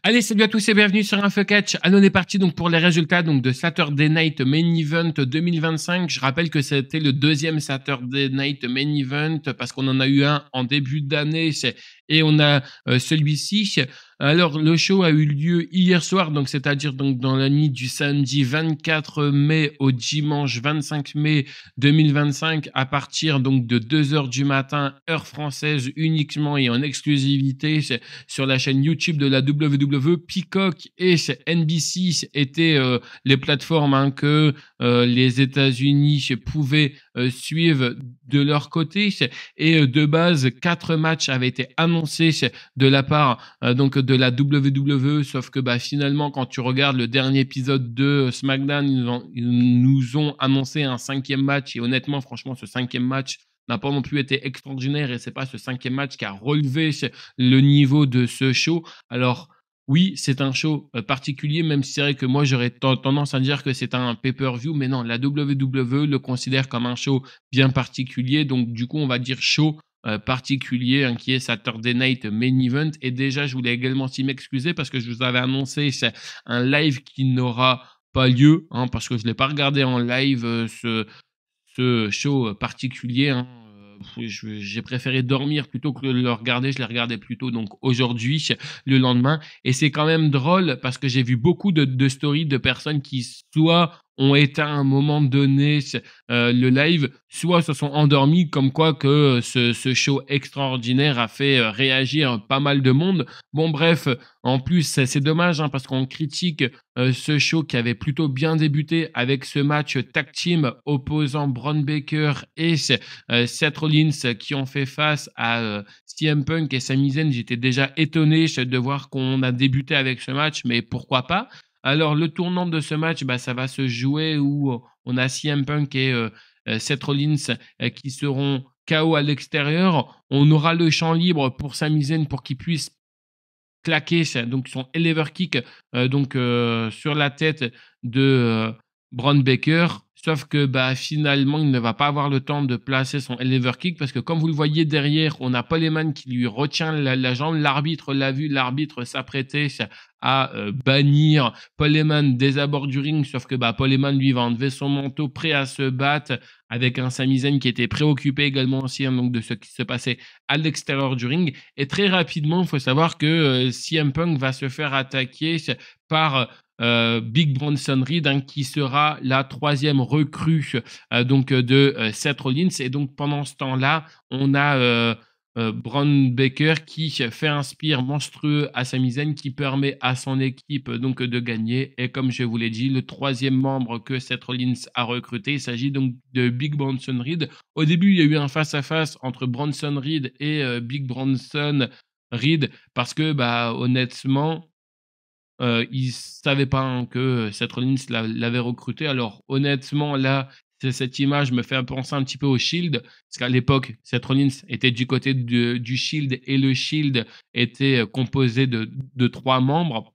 Allez, salut à tous et bienvenue sur InfoCatch. Allez, on est parti donc pour les résultats donc de Saturday Night Main Event 2025. Je rappelle que c'était le deuxième Saturday Night Main Event parce qu'on en a eu un en début d'année et on a celui-ci. Alors, le show a eu lieu hier soir, donc c'est-à-dire donc dans la nuit du samedi 24 mai au dimanche 25 mai 2025 à partir donc de 2 h du matin, heure française uniquement et en exclusivité sur la chaîne YouTube de la WWE. Peacock et NBC étaient les plateformes que les États-Unis pouvaient suivre de leur côté. Et de base, 4 matchs avaient été annoncés de la part donc de la WWE, sauf que finalement, quand tu regardes le dernier épisode de SmackDown, ils nous ont annoncé un 5e match. Et honnêtement, franchement, ce 5e match n'a pas non plus été extraordinaire et c'est pas ce 5e match qui a relevé le niveau de ce show. Alors oui, c'est un show particulier, même si c'est vrai que moi j'aurais tendance à dire que c'est un pay-per-view, mais non, la WWE le considère comme un show bien particulier, donc du coup on va dire show particulier qui est Saturday Night Main Event. Et déjà je voulais également aussi m'excuser parce que je vous avais annoncé un live qui n'aura pas lieu, parce que je ne l'ai pas regardé en live ce show particulier. J'ai préféré dormir plutôt que de le regarder. Je l'ai regardé plutôt donc aujourd'hui, le lendemain. Et c'est quand même drôle parce que j'ai vu beaucoup de stories de personnes qui soit ont éteint à un moment donné le live, soit se sont endormis, comme quoi que ce show extraordinaire a fait réagir pas mal de monde. Bon bref, en plus c'est dommage parce qu'on critique ce show qui avait plutôt bien débuté avec ce match tag team opposant Bron Breakker et Seth Rollins qui ont fait face à CM Punk et Sami Zayn. J'étais déjà étonné de voir qu'on a débuté avec ce match, mais pourquoi pas. Alors le tournant de ce match, ça va se jouer où on a CM Punk et Seth Rollins qui seront KO à l'extérieur. On aura le champ libre pour Sami Zayn pour qu'il puisse claquer donc son elevator kick sur la tête de Bron Breakker. Sauf que finalement, il ne va pas avoir le temps de placer son elevator kick parce que comme vous le voyez derrière, on a Paul Heyman qui lui retient la jambe. L'arbitre l'a vu, l'arbitre s'apprêtait à bannir Paul Heyman des abords du ring. Sauf que Paul Heyman, lui, va enlever son manteau, prêt à se battre avec un Sami Zayn qui était préoccupé également aussi donc de ce qui se passait à l'extérieur du ring. Et très rapidement, il faut savoir que CM Punk va se faire attaquer par Big Bronson Reed qui sera la 3e recrue de Seth Rollins. Et donc pendant ce temps-là, on a Bron Breakker qui fait un spear monstrueux à Sami Zayn qui permet à son équipe donc de gagner. Et comme je vous l'ai dit, le 3e membre que Seth Rollins a recruté, il s'agit donc de Big Bronson Reed. Au début, il y a eu un face-à-face entre Bronson Reed et Big Bronson Reed parce que honnêtement, il savait pas que Seth Rollins l'avait recruté. Alors honnêtement, là, cette image me fait penser un petit peu au Shield, parce qu'à l'époque, Seth Rollins était du côté du Shield et le Shield était composé de 3 membres.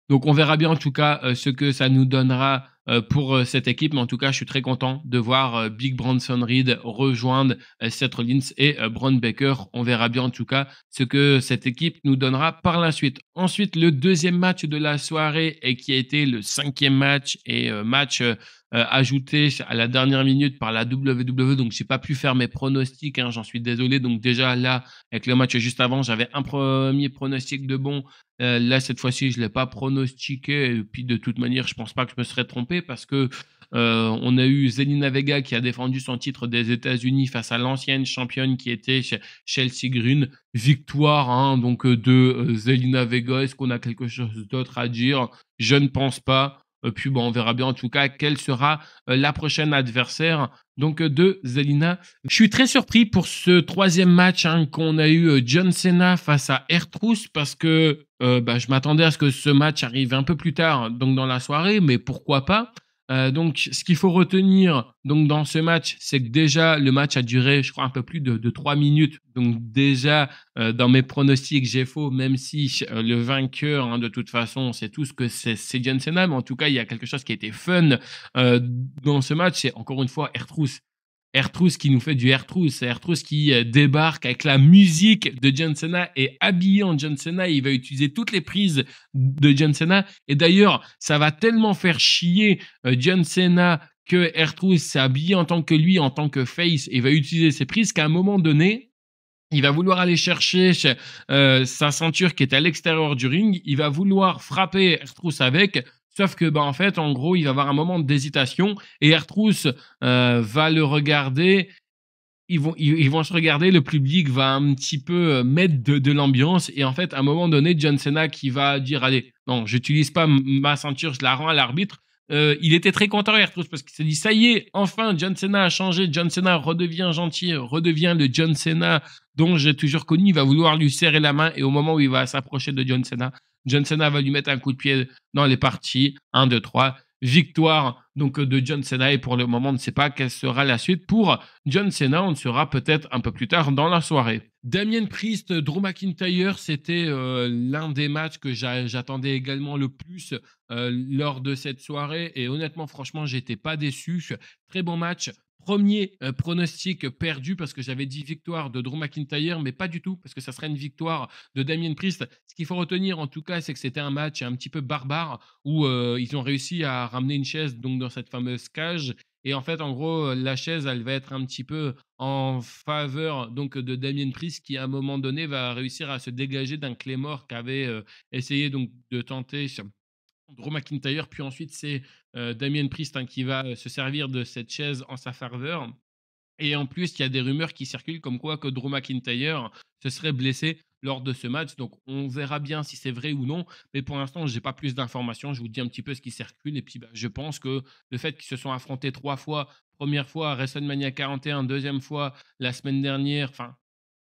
Donc on verra bien en tout cas ce que ça nous donnera pour cette équipe, mais en tout cas je suis très content de voir Big Bronson Reed rejoindre Seth Rollins et Bron Breakker. On verra bien en tout cas ce que cette équipe nous donnera par la suite. Ensuite, le 2e match de la soirée et qui a été le 5e match et match ajouté à la dernière minute par la WWE, donc j'ai pas pu faire mes pronostics, j'en suis désolé. Donc déjà là, avec le match juste avant, j'avais un premier pronostic de bon. Là, cette fois-ci, je ne l'ai pas pronostiqué. Et puis, de toute manière, je ne pense pas que je me serais trompé parce que on a eu Zelina Vega qui a défendu son titre des États-Unis face à l'ancienne championne qui était Chelsea Green. Victoire de Zelina Vega. Est-ce qu'on a quelque chose d'autre à dire? Je ne pense pas. Puis on verra bien en tout cas quelle sera la prochaine adversaire de Zelina. Je suis très surpris pour ce 3e match qu'on a eu John Cena face à R-Truth parce que je m'attendais à ce que ce match arrive un peu plus tard donc dans la soirée, mais pourquoi pas. Donc ce qu'il faut retenir donc dans ce match, c'est que déjà le match a duré je crois un peu plus de 3 minutes. Donc déjà dans mes pronostics j'ai faux, même si le vainqueur de toute façon on sait tous que c'est John Cena, mais en tout cas il y a quelque chose qui a été fun dans ce match, c'est encore une fois R-Truth. R-Truth qui nous fait du R-Truth. C'est R-Truth qui débarque avec la musique de John Cena et habillé en John Cena. Il va utiliser toutes les prises de John Cena. Et d'ailleurs, ça va tellement faire chier John Cena que R-Truth s'est habillé en tant que lui, en tant que face, et va utiliser ses prises qu'à un moment donné, il va vouloir aller chercher sa ceinture qui est à l'extérieur du ring. Il va vouloir frapper R-Truth avec. Sauf que, en fait, en gros, il va avoir un moment d'hésitation et R-Truth va le regarder. Ils vont se regarder, le public va un petit peu mettre de l'ambiance et en fait, à un moment donné, John Cena qui va dire, allez, non, j'utilise pas ma ceinture, je la rends à l'arbitre. Il était très content, R-Truth, parce qu'il s'est dit, ça y est, enfin, John Cena a changé, John Cena redevient gentil, redevient le John Cena dont j'ai toujours connu. Il va vouloir lui serrer la main et au moment où il va s'approcher de John Cena va lui mettre un coup de pied dans les parties. 1, 2, 3. Victoire donc de John Cena et pour le moment on ne sait pas quelle sera la suite pour John Cena. On le saura peut-être un peu plus tard dans la soirée. Damien Priest, Drew McIntyre, c'était l'un des matchs que j'attendais également le plus lors de cette soirée et honnêtement franchement j'étais pas déçu. Très bon match. Premier pronostic perdu parce que j'avais dit victoire de Drew McIntyre, mais pas du tout parce que ça serait une victoire de Damien Priest. Ce qu'il faut retenir en tout cas, c'est que c'était un match un petit peu barbare où ils ont réussi à ramener une chaise donc dans cette fameuse cage. Et en fait, en gros, la chaise, elle va être un petit peu en faveur donc de Damien Priest qui, à un moment donné, va réussir à se dégager d'un Claymore qu'avait essayé donc de tenter Drew McIntyre. Puis ensuite, c'est Damien Priest qui va se servir de cette chaise en sa faveur. Et en plus, il y a des rumeurs qui circulent comme quoi que Drew McIntyre se serait blessé lors de ce match. Donc, on verra bien si c'est vrai ou non. Mais pour l'instant, je n'ai pas plus d'informations. Je vous dis un petit peu ce qui circule. Et puis, je pense que le fait qu'ils se sont affrontés 3 fois, première fois à WrestleMania 41, deuxième fois la semaine dernière, enfin,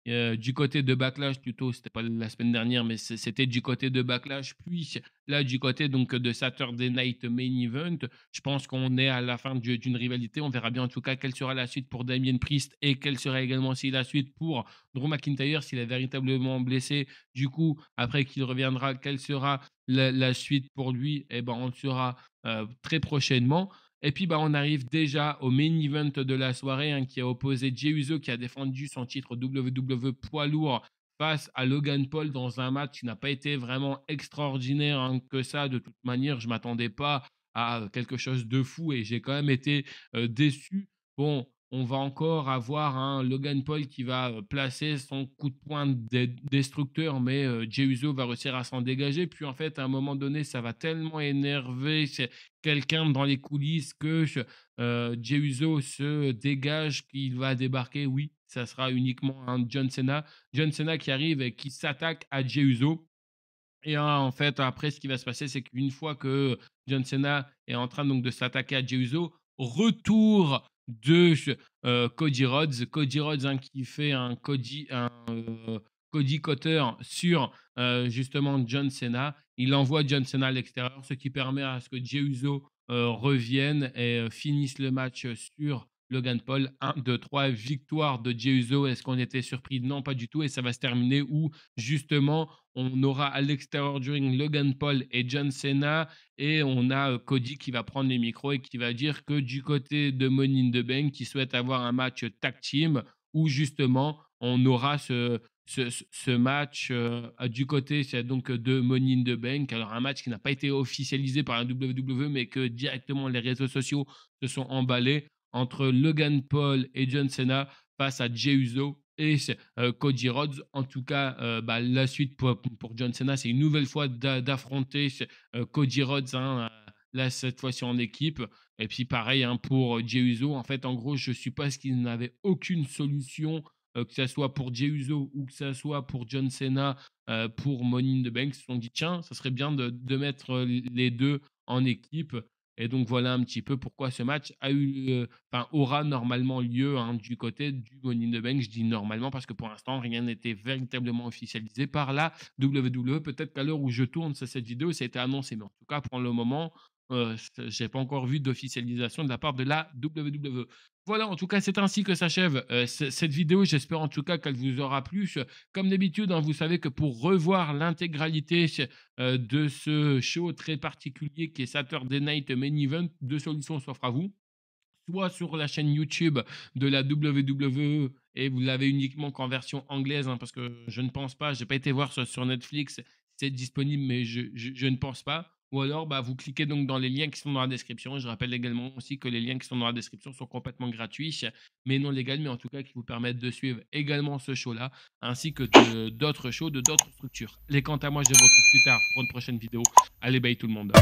du côté de Backlash plutôt, c'était pas la semaine dernière, mais c'était du côté de Backlash, puis là du côté donc de Saturday Night Main Event. Je pense qu'on est à la fin d'une rivalité. On verra bien en tout cas quelle sera la suite pour Damien Priest et quelle sera également aussi la suite pour Drew McIntyre s'il est véritablement blessé. Du coup, après qu'il reviendra, quelle sera la suite pour lui? Eh ben, on le saura très prochainement. Et puis, on arrive déjà au main event de la soirée qui a opposé Jey Uso qui a défendu son titre WWE poids lourd face à Logan Paul dans un match qui n'a pas été vraiment extraordinaire que ça. De toute manière, je ne m'attendais pas à quelque chose de fou et j'ai quand même été déçu. Bon, on va encore avoir un Logan Paul qui va placer son coup de poing destructeur, mais Jey Uso va réussir à s'en dégager. Puis en fait, à un moment donné, ça va tellement énerver quelqu'un dans les coulisses que Jey Uso se dégage, qu'il va débarquer. Oui, ça sera uniquement un John Cena. John Cena qui arrive et qui s'attaque à Jey Uso. Et en fait, après, ce qui va se passer, c'est qu'une fois que John Cena est en train donc de s'attaquer à Jey Uso, retour de Cody Rhodes. Cody Rhodes qui fait Cody Cutter sur justement John Cena. Il envoie John Cena à l'extérieur, ce qui permet à ce que Jey Uso revienne et finisse le match sur Logan Paul. 1, 2, 3, victoire de Jey Uso. Est-ce qu'on était surpris? Non, pas du tout. Et ça va se terminer où justement on aura à l'extérieur du ring Logan Paul et John Cena et on a Cody qui va prendre les micros et qui va dire que du côté de Money in the Bank, qui souhaite avoir un match tag team où justement on aura ce match du côté donc de Money in the Bank. Alors un match qui n'a pas été officialisé par la WWE mais que directement les réseaux sociaux se sont emballés entre Logan Paul et John Cena face à Jey Uso et Cody Rhodes. En tout cas, la suite pour John Cena, c'est une nouvelle fois d'affronter Cody Rhodes, là, cette fois-ci en équipe. Et puis pareil pour Jey Uso. En fait, en gros, je suppose qu'ils n'avaient aucune solution, que ce soit pour Jey Uso ou que ce soit pour John Cena, pour Money in the Bank. Ils se sont dit, tiens, ça serait bien de mettre les deux en équipe. Et donc voilà un petit peu pourquoi ce match aura normalement lieu du côté du Money in the Bank. Je dis normalement parce que pour l'instant, rien n'était véritablement officialisé par la WWE. Peut-être qu'à l'heure où je tourne cette vidéo, ça a été annoncé. Mais en tout cas, pour le moment, je n'ai pas encore vu d'officialisation de la part de la WWE. Voilà, en tout cas, c'est ainsi que s'achève cette vidéo. J'espère en tout cas qu'elle vous aura plu. Comme d'habitude, vous savez que pour revoir l'intégralité de ce show très particulier qui est Saturday Night Main Event, deux solutions s'offrent à vous. soit sur la chaîne YouTube de la WWE et vous l'avez uniquement qu'en version anglaise, hein, parce que je ne pense pas, j'ai pas été voir sur Netflix, c'est disponible, mais je ne pense pas. Ou alors, bah, vous cliquez donc dans les liens qui sont dans la description. Je rappelle également aussi que les liens qui sont dans la description sont complètement gratuits, mais non légaux, mais en tout cas qui vous permettent de suivre également ce show-là, ainsi que d'autres shows de d'autres structures. Et quant à moi, je vous retrouve plus tard pour une prochaine vidéo. Allez, bye tout le monde.